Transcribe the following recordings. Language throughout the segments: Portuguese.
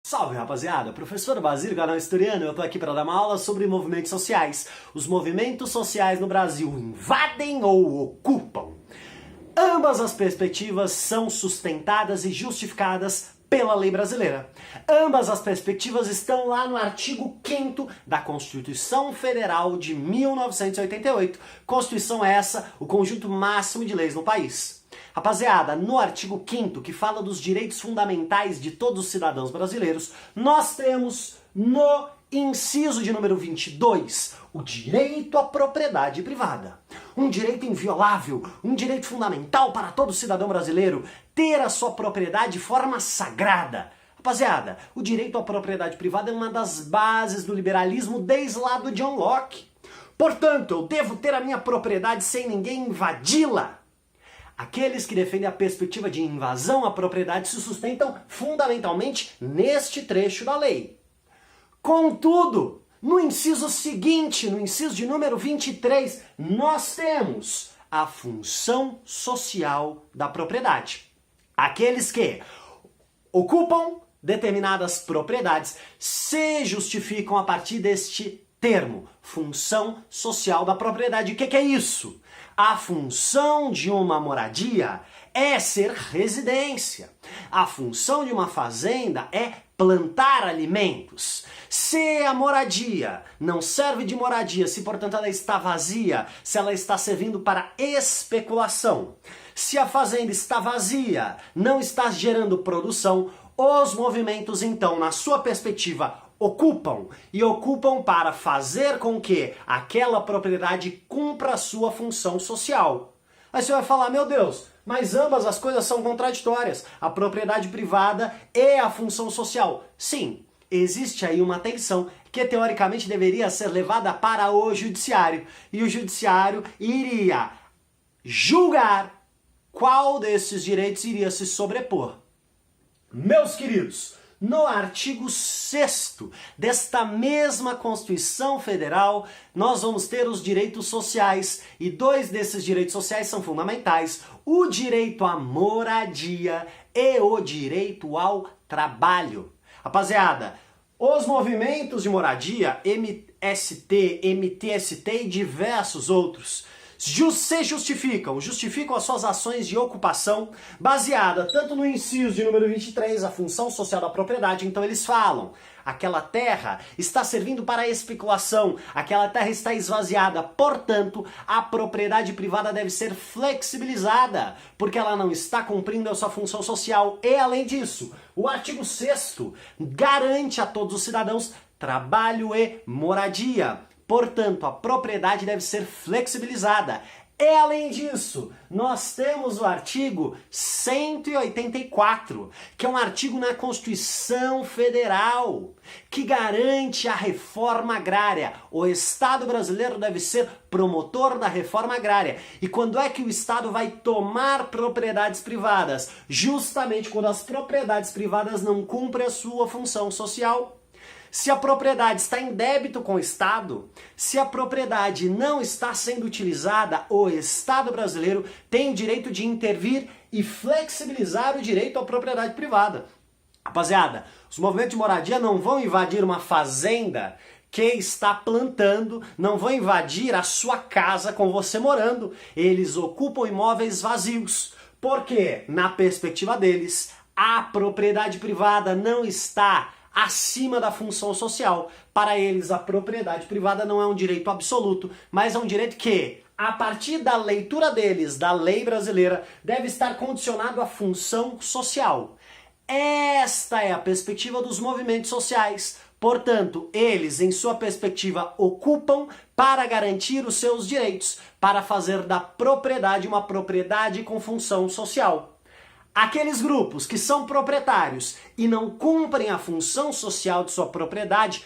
Salve, rapaziada! Professor Basílio, canal Historiano, eu tô aqui para dar uma aula sobre movimentos sociais. Os movimentos sociais no Brasil invadem ou ocupam? Ambas as perspectivas são sustentadas e justificadas pela lei brasileira. Ambas as perspectivas estão lá no artigo 5º da Constituição Federal de 1988. Constituição essa, o conjunto máximo de leis no país. Rapaziada, no artigo 5º, que fala dos direitos fundamentais de todos os cidadãos brasileiros, nós temos no inciso de número 22, o direito à propriedade privada. Um direito inviolável, um direito fundamental para todo cidadão brasileiro, ter a sua propriedade de forma sagrada. Rapaziada, o direito à propriedade privada é uma das bases do liberalismo desde lá do John Locke. Portanto, eu devo ter a minha propriedade sem ninguém invadi-la. Aqueles que defendem a perspectiva de invasão à propriedade se sustentam fundamentalmente neste trecho da lei. Contudo, no inciso seguinte, no inciso de número 23, nós temos a função social da propriedade. Aqueles que ocupam determinadas propriedades se justificam a partir deste termo, função social da propriedade. O que é isso? A função de uma moradia é ser residência. A função de uma fazenda é plantar alimentos. Se a moradia não serve de moradia, se portanto ela está vazia, se ela está servindo para especulação, se a fazenda está vazia, não está gerando produção, os movimentos então, na sua perspectiva, ocupam para fazer com que aquela propriedade cumpra a sua função social. Aí você vai falar, meu Deus, mas ambas as coisas são contraditórias. A propriedade privada e a função social. Sim, existe aí uma tensão que teoricamente deveria ser levada para o judiciário. E o judiciário iria julgar qual desses direitos iria se sobrepor. Meus queridos, no artigo 6º desta mesma Constituição Federal, nós vamos ter os direitos sociais, e dois desses direitos sociais são fundamentais: o direito à moradia e o direito ao trabalho. Rapaziada, os movimentos de moradia, MST, MTST e diversos outros, se justificam as suas ações de ocupação baseada tanto no inciso de número 23, a função social da propriedade. Então eles falam, aquela terra está servindo para a especulação, aquela terra está esvaziada, portanto a propriedade privada deve ser flexibilizada, porque ela não está cumprindo a sua função social. E além disso, o artigo 6º garante a todos os cidadãos trabalho e moradia. Portanto, a propriedade deve ser flexibilizada. E além disso, nós temos o artigo 184, que é um artigo na Constituição Federal, que garante a reforma agrária. O Estado brasileiro deve ser promotor da reforma agrária. E quando é que o Estado vai tomar propriedades privadas? Justamente quando as propriedades privadas não cumprem a sua função social. Se a propriedade está em débito com o Estado, se a propriedade não está sendo utilizada, o Estado brasileiro tem o direito de intervir e flexibilizar o direito à propriedade privada. Rapaziada, os movimentos de moradia não vão invadir uma fazenda que está plantando, não vão invadir a sua casa com você morando. Eles ocupam imóveis vazios, porque, na perspectiva deles, a propriedade privada não está acima da função social. Para eles, a propriedade privada não é um direito absoluto, mas é um direito que, a partir da leitura deles, da lei brasileira, deve estar condicionado à função social. Esta é a perspectiva dos movimentos sociais. Portanto, eles, em sua perspectiva, ocupam para garantir os seus direitos, para fazer da propriedade uma propriedade com função social. Aqueles grupos que são proprietários e não cumprem a função social de sua propriedade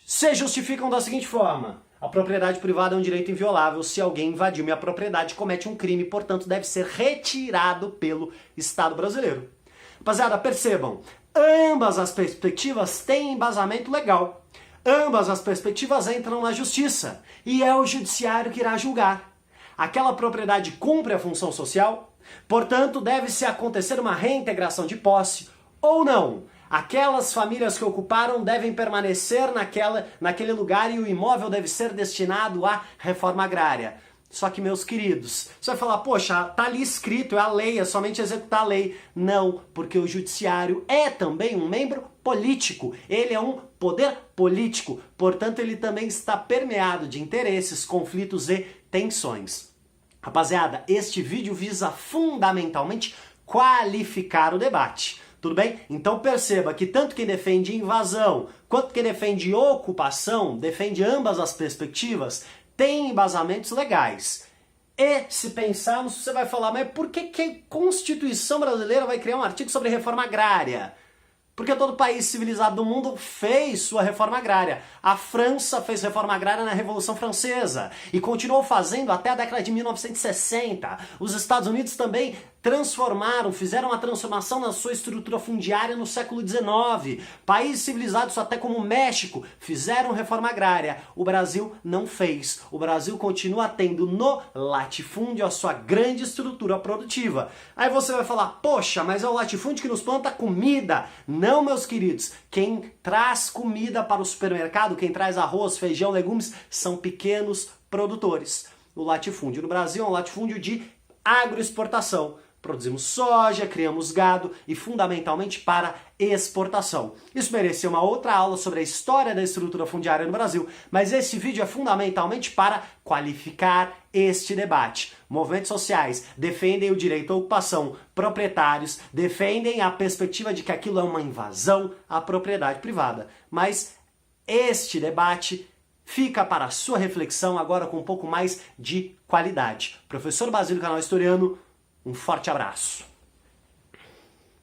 se justificam da seguinte forma: a propriedade privada é um direito inviolável. Se alguém invadiu minha propriedade, comete um crime, portanto deve ser retirado pelo Estado brasileiro. Rapaziada, percebam, ambas as perspectivas têm embasamento legal. Ambas as perspectivas entram na justiça e é o judiciário que irá julgar. Aquela propriedade cumpre a função social? Portanto, deve-se acontecer uma reintegração de posse ou não. Aquelas famílias que ocuparam devem permanecer naquele lugar e o imóvel deve ser destinado à reforma agrária. Só que, meus queridos, você vai falar, poxa, tá ali escrito, é a lei, é somente executar a lei. Não, porque o judiciário é também um membro político, ele é um poder político, portanto ele também está permeado de interesses, conflitos e tensões. Rapaziada, este vídeo visa fundamentalmente qualificar o debate. Tudo bem? Então perceba que tanto quem defende invasão quanto quem defende ocupação, defende ambas as perspectivas, tem embasamentos legais. E se pensarmos, você vai falar, mas por que a Constituição brasileira vai criar um artigo sobre reforma agrária? Porque todo país civilizado do mundo fez sua reforma agrária. A França fez reforma agrária na Revolução Francesa e continuou fazendo até a década de 1960. Os Estados Unidos também fizeram uma transformação na sua estrutura fundiária no século XIX. Países civilizados até como o México fizeram reforma agrária. O Brasil não fez. O Brasil continua tendo no latifúndio a sua grande estrutura produtiva. Aí você vai falar, poxa, mas é o latifúndio que nos planta comida. Não, meus queridos. Quem traz comida para o supermercado, quem traz arroz, feijão, legumes, são pequenos produtores. O latifúndio no Brasil é um latifúndio de agroexportação. Produzimos soja, criamos gado e fundamentalmente para exportação. Isso merecia uma outra aula sobre a história da estrutura fundiária no Brasil, mas esse vídeo é fundamentalmente para qualificar este debate. Movimentos sociais defendem o direito à ocupação, proprietários defendem a perspectiva de que aquilo é uma invasão à propriedade privada. Mas este debate fica para a sua reflexão agora com um pouco mais de qualidade. Professor Basílio, canal Historiano, um forte abraço.